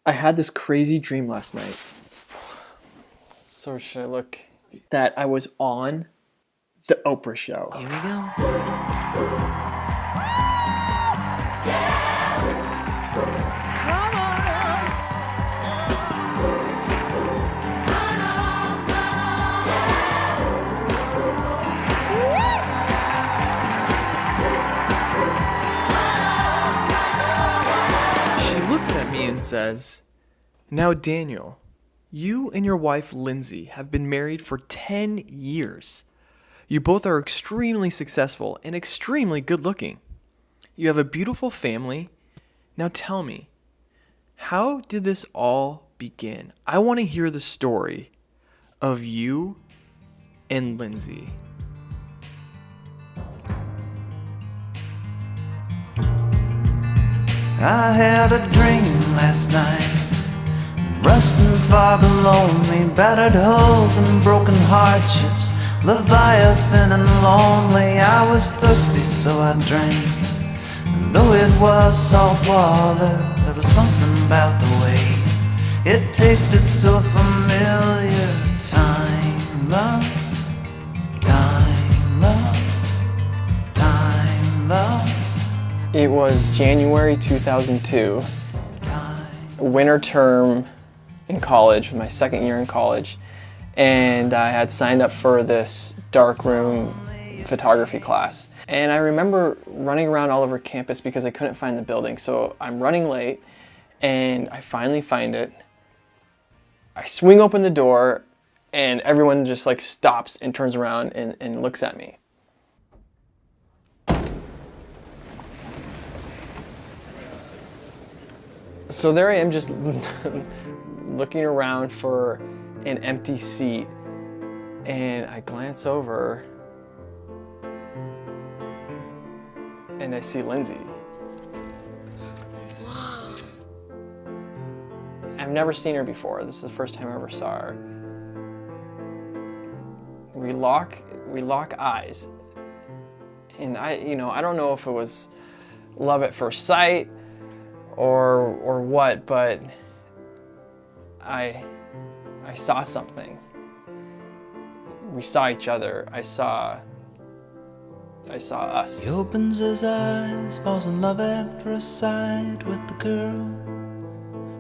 I had this crazy dream last night So should I look? that I was on the Oprah show. Here we go. She looks at me and says, "Now, Daniel, you and your wife Lindsay have been married for 10 years. You both are extremely successful and extremely good looking. You have a beautiful family. Now tell me, how did this all begin? I want to hear the story of you and Lindsay." I had a dream last night, rusting far below me, battered hulls and broken hardships, Leviathan and lonely. I was thirsty, so I drank, and though it was salt water, there was something about the way it tasted so familiar. Time, love, time, love, time, love. It was January 2002, winter term in college, my second year in college, and I had signed up for this darkroom photography class. And I remember running around all over campus because I couldn't find the building, so I'm running late, and I finally find it. I swing open the door, and everyone just like stops and turns around and looks at me. So there I am, just looking around for an empty seat, and I glance over and I see Lindsay. I've never seen her before. This is the first time I ever saw her. We lock eyes, and I don't know if it was love at first sight or what, but I saw something. We saw each other. I saw us. He opens his eyes, falls in love at first sight with the girl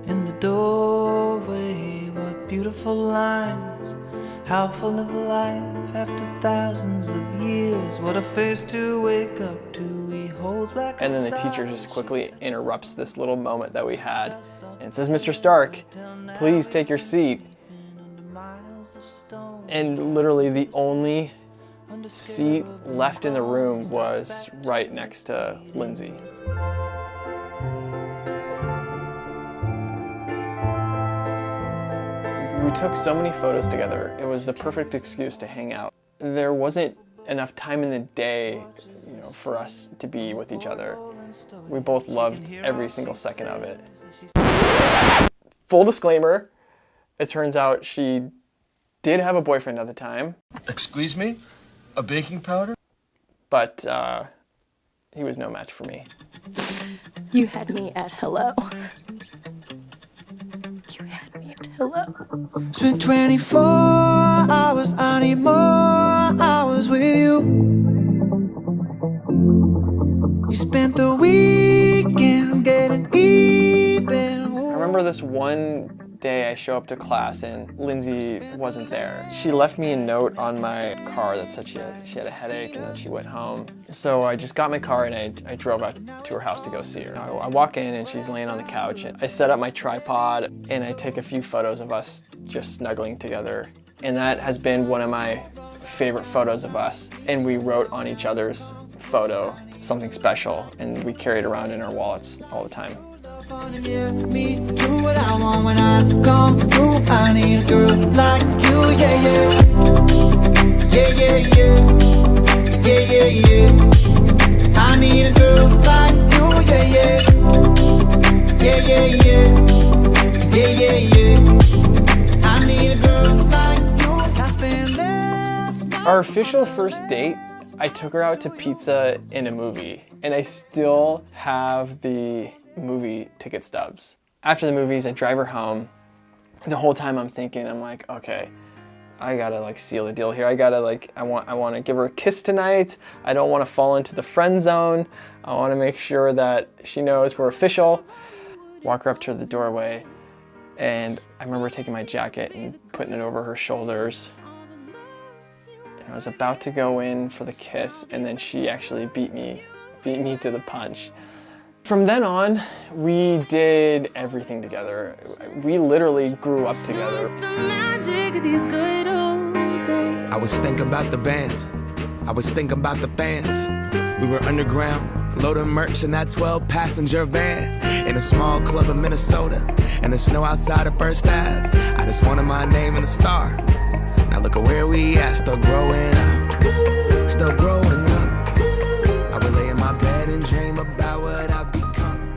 in the doorway. What beautiful lines, how full of life after thousands of years. What a face to wake up to. He holds back. And then the teacher just quickly interrupts this little moment that we had and says, "Mr. Stark, please take your seat." And literally the only seat left in the room was right next to Lindsay. We took so many photos together. It was the perfect excuse to hang out. There wasn't enough time in the day, for us to be with each other. We both loved every single second of it. Full disclaimer, it turns out she did have a boyfriend at the time. Excuse me? A baking powder? But he was no match for me. You had me at hello. You had me at hello. Spent 24 hours, I need more hours with you. You spent the weekend getting even. I remember this one day I show up to class and Lindsay wasn't there. She left me a note on my car that said she had a headache and that she went home. So I just got my car and I drove out to her house to go see her. I walk in and she's laying on the couch, and I set up my tripod and I take a few photos of us just snuggling together. And that has been one of my favorite photos of us. And we wrote on each other's photo something special, and we carry it around in our wallets all the time. Me do what I want when I come through. I need a girl like you, yeah, yeah. Yeah, yeah, yeah. Yeah, yeah, yeah. I need a girl like you, yeah, yeah. Yeah, yeah, yeah. Yeah, yeah, yeah. I need a girl like you. I spend less. Our official first date, I took her out to pizza and a movie, and I still have the movie ticket stubs. After the movies, I drive her home. The whole time I'm thinking, I'm like, okay, I gotta like seal the deal here. I gotta like, I want to give her a kiss tonight. I don't want to fall into the friend zone. I want to make sure that she knows we're official. Walk her up to the doorway, and I remember taking my jacket and putting it over her shoulders. And I was about to go in for the kiss, and then she actually beat me to the punch. From then on, we did everything together. We literally grew up together. I was thinking about the band. I was thinking about the fans. We were underground, loading merch in that 12-passenger van in a small club in Minnesota, and the snow outside of First Ave. I just wanted my name and a star. Now look at where we at, still growing up, still growing up. I would lay in my bed and dream about what I've become.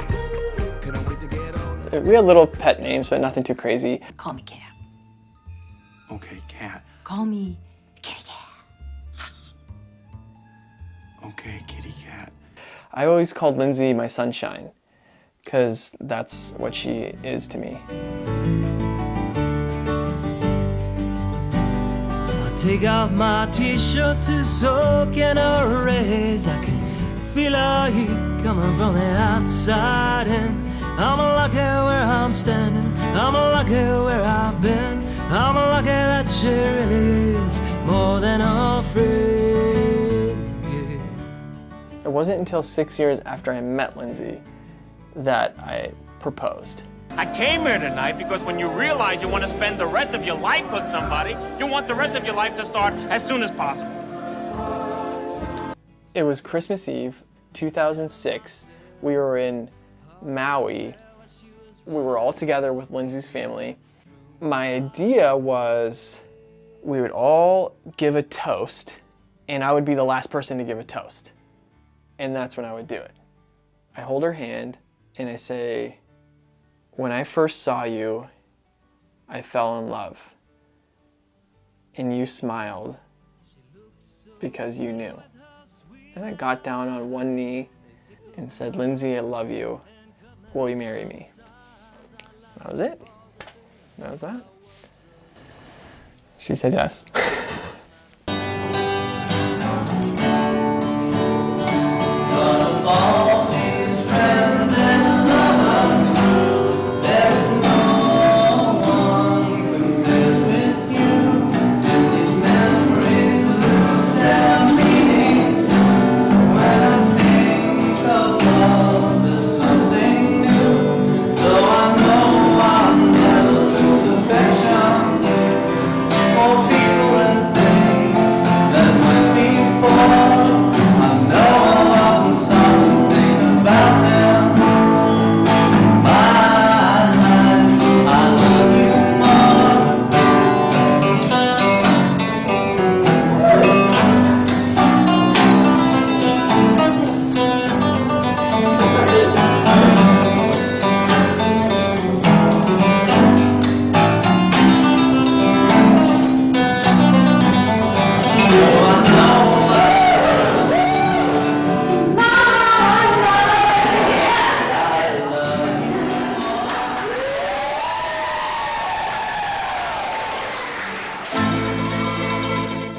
Couldn't wait to get older. We had little pet names, but nothing too crazy. Call me Cat. Okay, cat. Call me Kitty Cat. Okay, kitty cat. I always called Lindsay my sunshine, because that's what she is to me. Take off my t-shirt to soak in a rays. I can feel a heat coming from the outside in. I'm lucky where I'm standing. I'm lucky where I've been. I'm lucky that she really is more than a friend. Yeah. It wasn't until 6 years after I met Lindsay that I proposed. I came here tonight because when you realize you want to spend the rest of your life with somebody, you want the rest of your life to start as soon as possible. It was Christmas Eve, 2006. We were in Maui. We were all together with Lindsay's family. My idea was we would all give a toast, and I would be the last person to give a toast. And that's when I would do it. I hold her hand and I say, when I first saw you, I fell in love. And you smiled because you knew. And I got down on one knee and said, Lindsay, I love you. Will you marry me? That was it. That was that. She said yes.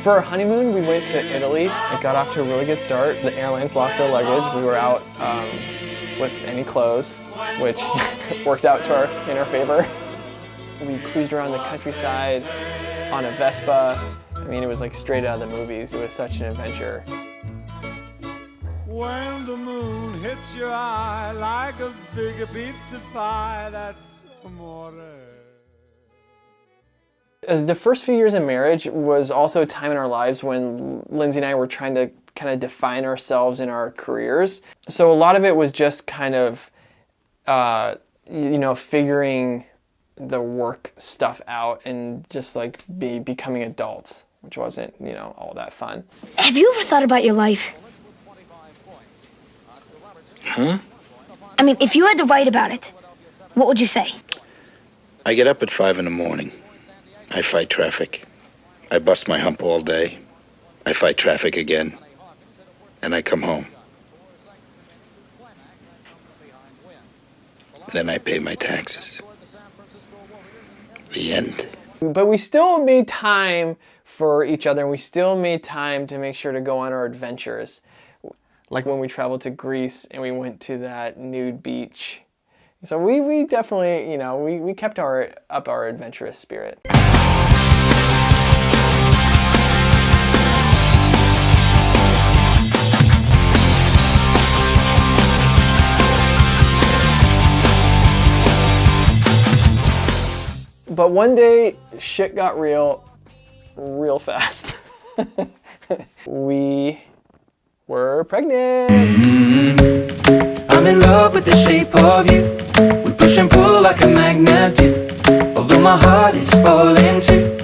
For our honeymoon, we went to Italy. It got off to a really good start. The airlines lost their luggage. We were out with any clothes, which worked out in our favor. We cruised around the countryside on a Vespa. I mean, it was like straight out of the movies. It was such an adventure. When the moon hits your eye like a big pizza pie, that's amore. The first few years of marriage was also a time in our lives when Lindsay and I were trying to kind of define ourselves in our careers. So a lot of it was just kind of, figuring the work stuff out and just like becoming adults, which wasn't, all that fun. Have you ever thought about your life? Huh? I mean, if you had to write about it, what would you say? I get up at 5 a.m. I fight traffic. I bust my hump all day. I fight traffic again. And I come home. Then I pay my taxes. The end. But we still made time for each other, and we still made time to make sure to go on our adventures. Like when we traveled to Greece and we went to that nude beach. So we definitely, you know, we kept up our adventurous spirit. But one day, shit got real fast. We were pregnant. I'm in love with the shape of you. We push and pull like a magnet do. Although my heart is falling too.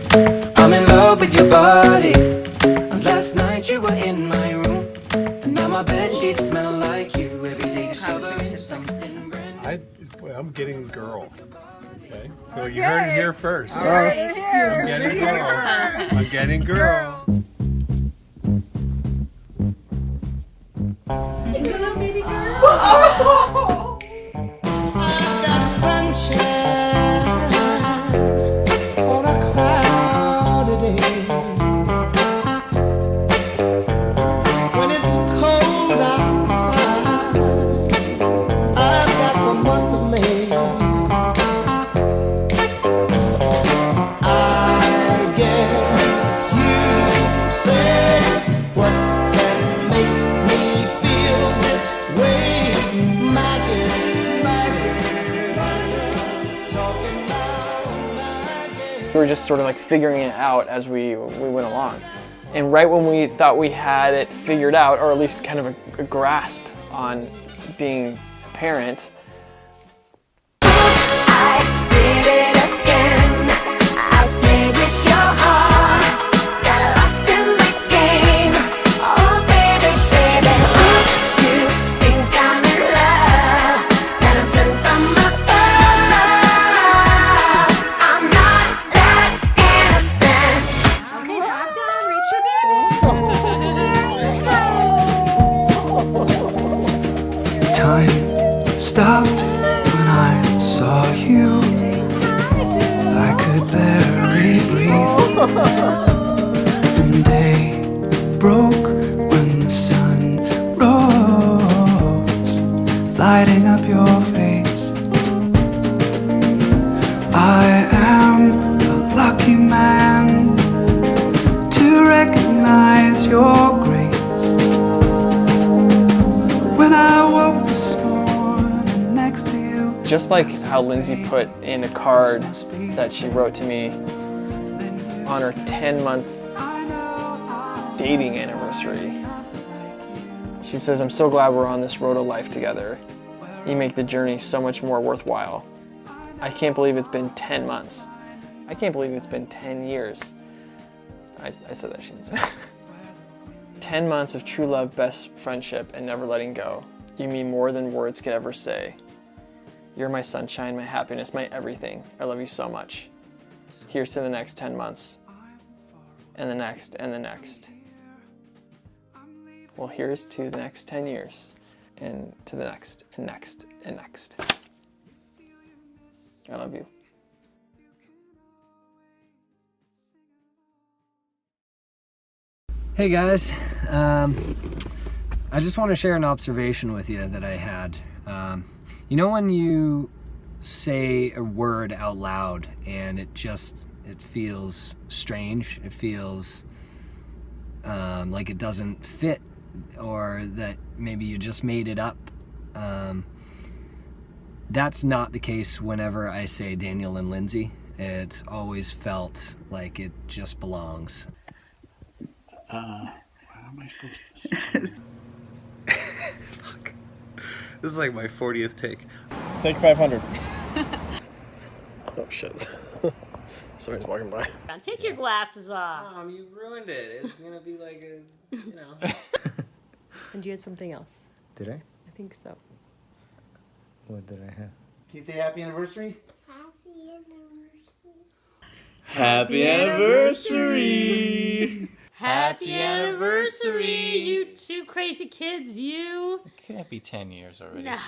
I'm in love with your body. And last night you were in my room. And now my bedsheets smell like you. Every day discovering something brand new. I'm getting girl. Okay, so you heard it here first. All right, here. I'm getting girl. I'm getting girl. Hello, baby girl. I've got sunshine on a cloudy day. When it's cold outside, I've got the month of May. We were just sort of like figuring it out as we went along. And right when we thought we had it figured out, or at least kind of a grasp on being parents, Time stopped when I saw you. I could barely breathe. And day broke when the sun rose, lighting up your face. I am a lucky man to recognize your grace. When I woke this morning next to you. just like how Lindsay put in a card that she wrote to me on her 10-month dating anniversary. She says, "I'm so glad we're on this road of life together. You make the journey so much more worthwhile. I can't believe it's been 10 months. I can't believe it's been 10 years. I said that, she didn't say. 10 months of true love, best friendship, and never letting go. You mean more than words could ever say. You're my sunshine, my happiness, my everything. I love you so much. Here's to the next 10 months. And the next, and the next. Well, here's to the next 10 years. And to the next, and next, and next. I love you." Hey guys, I just want to share an observation with you that I had. You know when you say a word out loud and it feels strange, it feels like it doesn't fit, or that maybe you just made it up. That's not the case whenever I say Daniel and Lindsay. It's always felt like it just belongs. What am I supposed to say? Fuck. This is like my 40th take. Take 500. Oh shit. Somebody's walking by. Take your glasses off. Mom, you ruined it. It's gonna be like a, you know. And you had something else. Did I? I think so. What did I have? Can you say happy anniversary? Happy anniversary! Happy anniversary, you two crazy kids, you. It can't be 10 years already. No.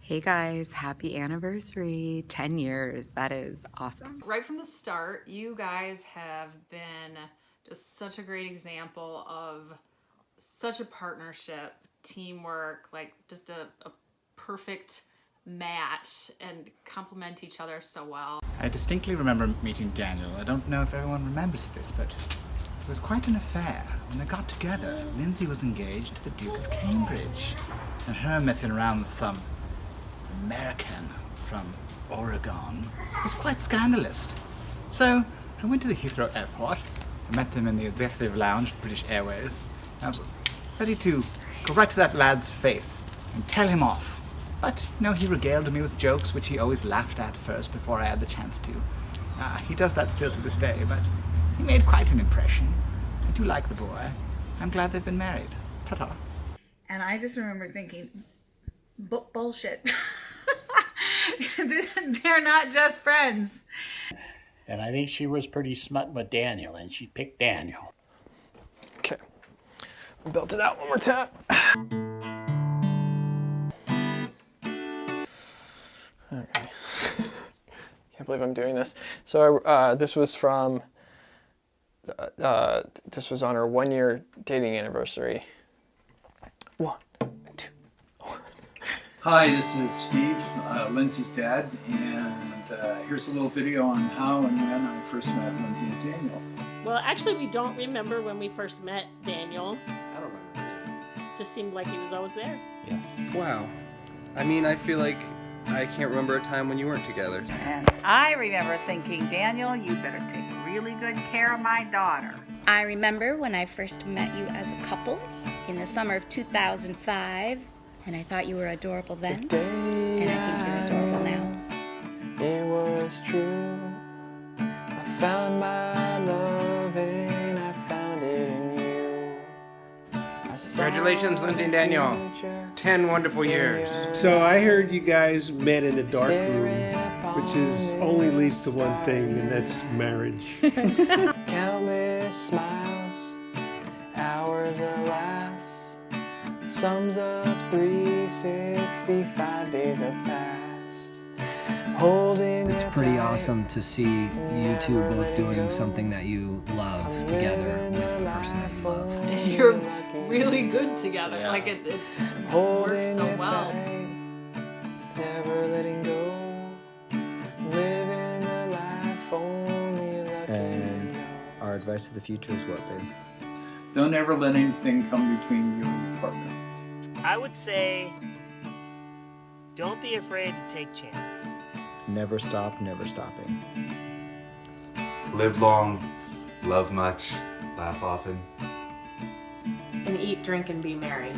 Hey guys, happy anniversary. 10 years. That is awesome. Right from the start, you guys have been just such a great example of such a partnership, teamwork, like just a perfect match and complement each other so well. I distinctly remember meeting Daniel. I don't know if everyone remembers this, but it was quite an affair. When they got together, Lindsay was engaged to the Duke of Cambridge, and her messing around with some American from Oregon was quite scandalous. So I went to the Heathrow Airport. I met them in the executive lounge of British Airways. I was ready to go right to that lad's face and tell him off. But, you know, he regaled me with jokes which he always laughed at first before I had the chance to. He does that still to this day, but he made quite an impression. I do like the boy. I'm glad they've been married. Ta-ta. And I just remember thinking, bullshit. They're not just friends. And I think she was pretty smut with Daniel, and she picked Daniel. Okay. Belt it out one more time. Okay. Can't believe I'm doing this. So this was from, this was on our 1-year dating anniversary. 1, 2. Hi, this is Steve, Lindsay's dad, and here's a little video on how and when I first met Lindsay and Daniel. Well, actually, we don't remember when we first met Daniel. I don't remember. Just seemed like he was always there. Yeah. Wow. I mean, I feel like I can't remember a time when you weren't together. And I remember thinking, Daniel, you better take really good care of my daughter. I remember when I first met you as a couple in the summer of 2005, and I thought you were adorable then, and I think you're adorable now. It was true. I found my love and I found it in you. Congratulations, Lindsay and Daniel. 10 wonderful years. So I heard you guys met in a dark room, which is only leads to one thing, and that's marriage. Countless smiles, hours of laughs, sums up 365 days have passed. Holding It's pretty awesome to see you two both doing something that you love together with the person that you love. And you're really good together. Yeah. Like it works so well. Never letting go, living a life only lucky. And our advice to the future is what, babe? Don't ever let anything come between you and your partner. I would say, don't be afraid to take chances. Never stop, never stopping. Live long, love much, laugh often. And eat, drink, and be merry.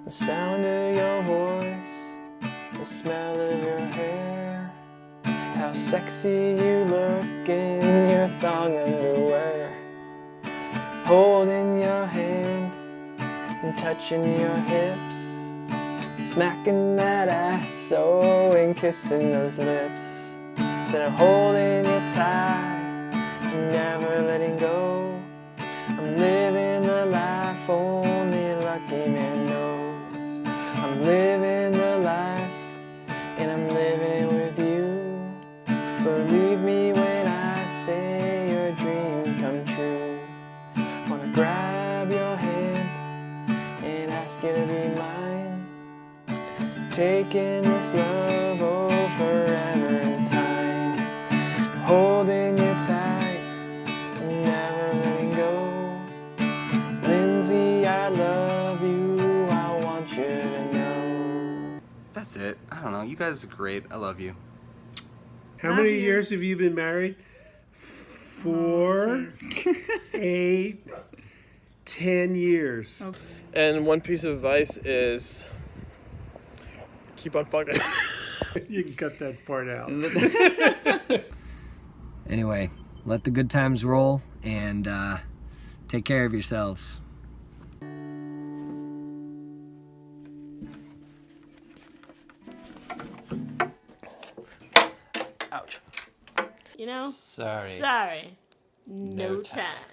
The sound of your voice, the smell of your hair, how sexy you look in your thong underwear. Holding your hand and touching your hips, smacking that ass so and kissing those lips. Instead of holding you tight and never letting go, I'm living the life only a lucky man knows. I'm living the life and I'm living it with you. Believe me when I say your dream come true. Wanna grab your hand and ask you to be mine, taking this love over forever in time, holding you tight, never letting go. Lindsay, I love you, I want you to know. That's it. I don't know. You guys are great. I love you. How many years have you been married? 4, 8, 10 years. Okay. And one piece of advice is keep on fucking. You can cut that part out. Anyway, let the good times roll and take care of yourselves. Ouch. You know? Sorry. Sorry. No No time. time.